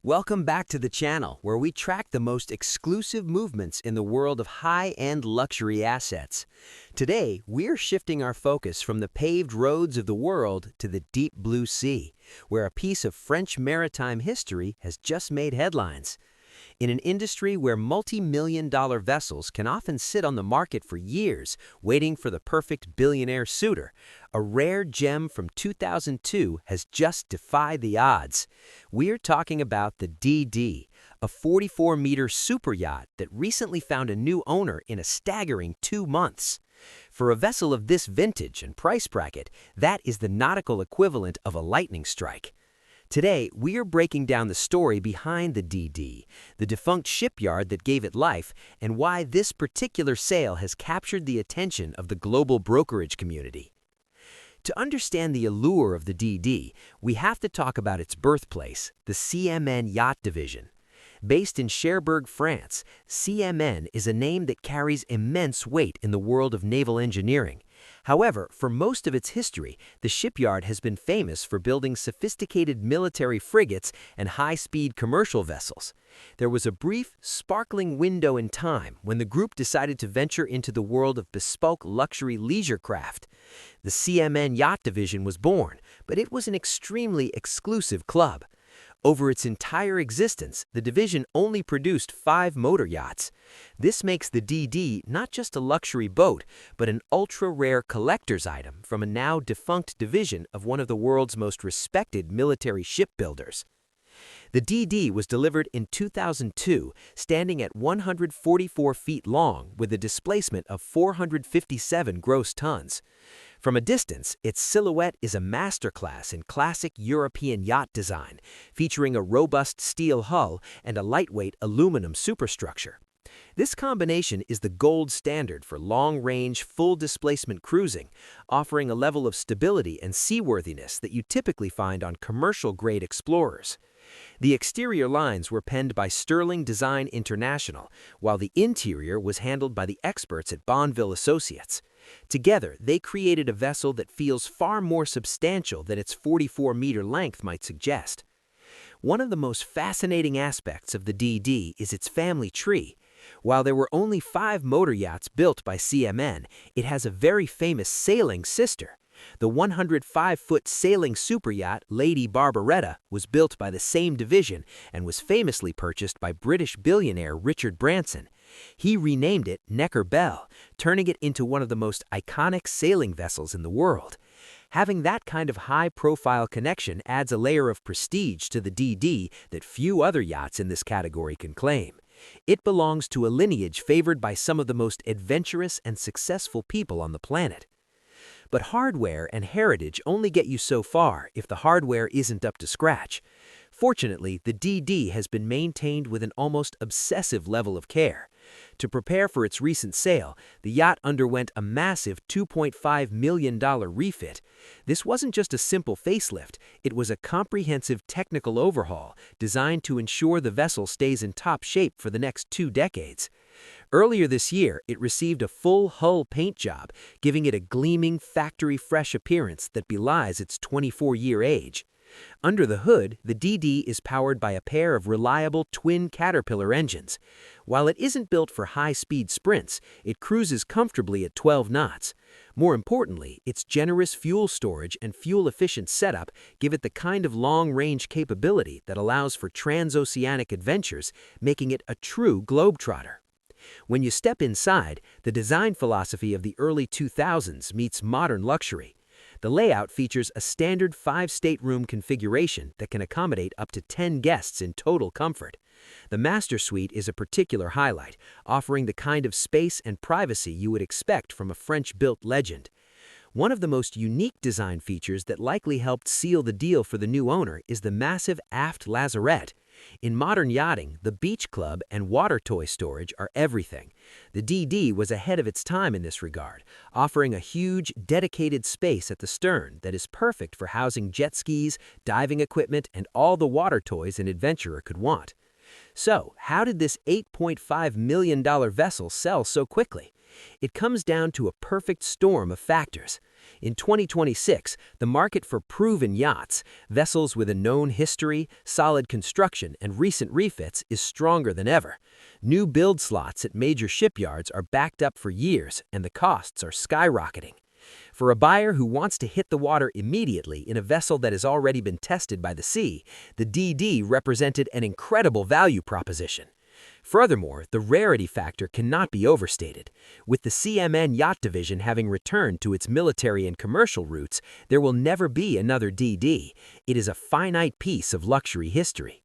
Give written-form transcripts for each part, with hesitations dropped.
Welcome back to the channel, where we track the most exclusive movements in the world of high-end luxury assets. Today, we're shifting our focus from the paved roads of the world to the deep blue sea, where a piece of French maritime history has just made headlines. In an industry where multi-million-dollar vessels can often sit on the market for years, waiting for the perfect billionaire suitor, a rare gem from 2002 has just defied the odds. We're talking about the DD, a 44-meter superyacht that recently found a new owner in a staggering 2 months. For a vessel of this vintage and price bracket, that is the nautical equivalent of a lightning strike. Today, we are breaking down the story behind the DD, the defunct shipyard that gave it life, and why this particular sale has captured the attention of the global brokerage community. To understand the allure of the DD, we have to talk about its birthplace, the CMN Yacht Division. Based in Cherbourg, France, CMN is a name that carries immense weight in the world of naval engineering. However, for most of its history, the shipyard has been famous for building sophisticated military frigates and high-speed commercial vessels. There was a brief, sparkling window in time when the group decided to venture into the world of bespoke luxury leisure craft. The CMN Yacht Division was born, but it was an extremely exclusive club. Over its entire existence, the division only produced 5 motor yachts. This makes the DD not just a luxury boat, but an ultra-rare collector's item from a now defunct division of one of the world's most respected military shipbuilders. The DD was delivered in 2002, standing at 144 feet long with a displacement of 457 gross tons. From a distance, its silhouette is a masterclass in classic European yacht design, featuring a robust steel hull and a lightweight aluminum superstructure. This combination is the gold standard for long-range, full-displacement cruising, offering a level of stability and seaworthiness that you typically find on commercial-grade explorers. The exterior lines were penned by Sterling Design International, while the interior was handled by the experts at Bonneville Associates. Together, they created a vessel that feels far more substantial than its 44-meter length might suggest. One of the most fascinating aspects of the DD is its family tree. While there were only 5 motor yachts built by CMN, it has a very famous sailing sister. The 105-foot sailing superyacht Lady Barbaretta was built by the same division and was famously purchased by British billionaire Richard Branson. He renamed it Necker Belle, turning it into one of the most iconic sailing vessels in the world. Having that kind of high-profile connection adds a layer of prestige to the DD that few other yachts in this category can claim. It belongs to a lineage favored by some of the most adventurous and successful people on the planet. But hardware and heritage only get you so far if the hardware isn't up to scratch. Fortunately, the DD has been maintained with an almost obsessive level of care. To prepare for its recent sale, the yacht underwent a massive $2.5 million refit. This wasn't just a simple facelift, it was a comprehensive technical overhaul designed to ensure the vessel stays in top shape for the next 2 decades. Earlier this year, it received a full hull paint job, giving it a gleaming, factory-fresh appearance that belies its 24-year age. Under the hood, the DD is powered by a pair of reliable twin Caterpillar engines. While it isn't built for high-speed sprints, it cruises comfortably at 12 knots. More importantly, its generous fuel storage and fuel-efficient setup give it the kind of long-range capability that allows for transoceanic adventures, making it a true globetrotter. When you step inside, the design philosophy of the early 2000s meets modern luxury. The layout features a standard 5-stateroom configuration that can accommodate up to 10 guests in total comfort. The master suite is a particular highlight, offering the kind of space and privacy you would expect from a French-built legend. One of the most unique design features that likely helped seal the deal for the new owner is the massive aft lazarette. In modern yachting, the beach club and water toy storage are everything. The DD was ahead of its time in this regard, offering a huge, dedicated space at the stern that is perfect for housing jet skis, diving equipment, and all the water toys an adventurer could want. So, how did this $8.5 million vessel sell so quickly? It comes down to a perfect storm of factors. In 2026, the market for proven yachts, vessels with a known history, solid construction, and recent refits is stronger than ever. New build slots at major shipyards are backed up for years, and the costs are skyrocketing. For a buyer who wants to hit the water immediately in a vessel that has already been tested by the sea, the DD represented an incredible value proposition. Furthermore, the rarity factor cannot be overstated. With the CMN Yacht Division having returned to its military and commercial roots, there will never be another DD. It is a finite piece of luxury history.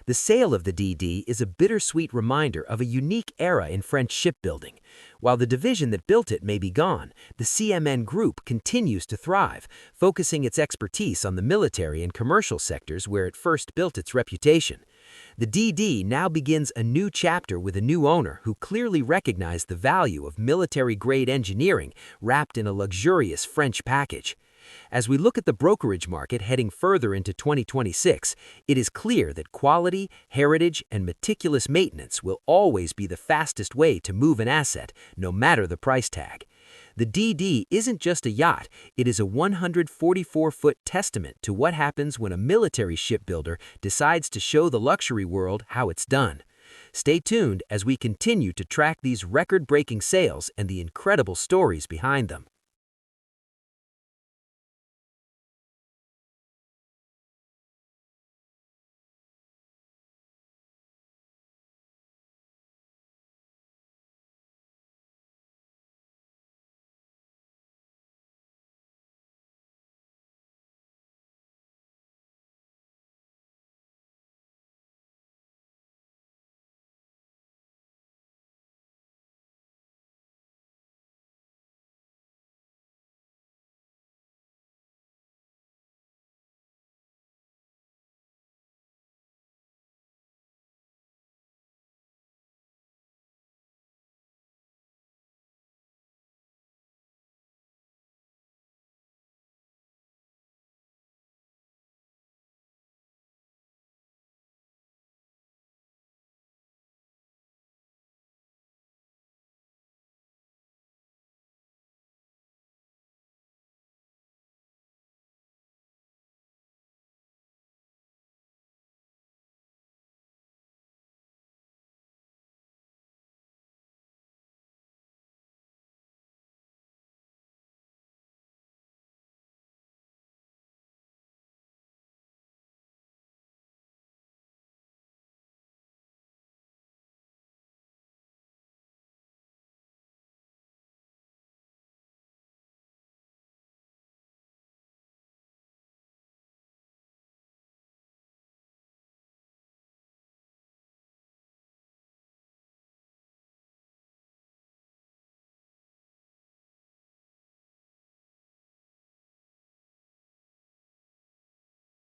The sale of the DD is a bittersweet reminder of a unique era in French shipbuilding. While the division that built it may be gone, the CMN Group continues to thrive, focusing its expertise on the military and commercial sectors where it first built its reputation. The DD now begins a new chapter with a new owner who clearly recognized the value of military-grade engineering wrapped in a luxurious French package. As we look at the brokerage market heading further into 2026, it is clear that quality, heritage, and meticulous maintenance will always be the fastest way to move an asset, no matter the price tag. The DD isn't just a yacht, it is a 144-foot testament to what happens when a military shipbuilder decides to show the luxury world how it's done. Stay tuned as we continue to track these record-breaking sales and the incredible stories behind them.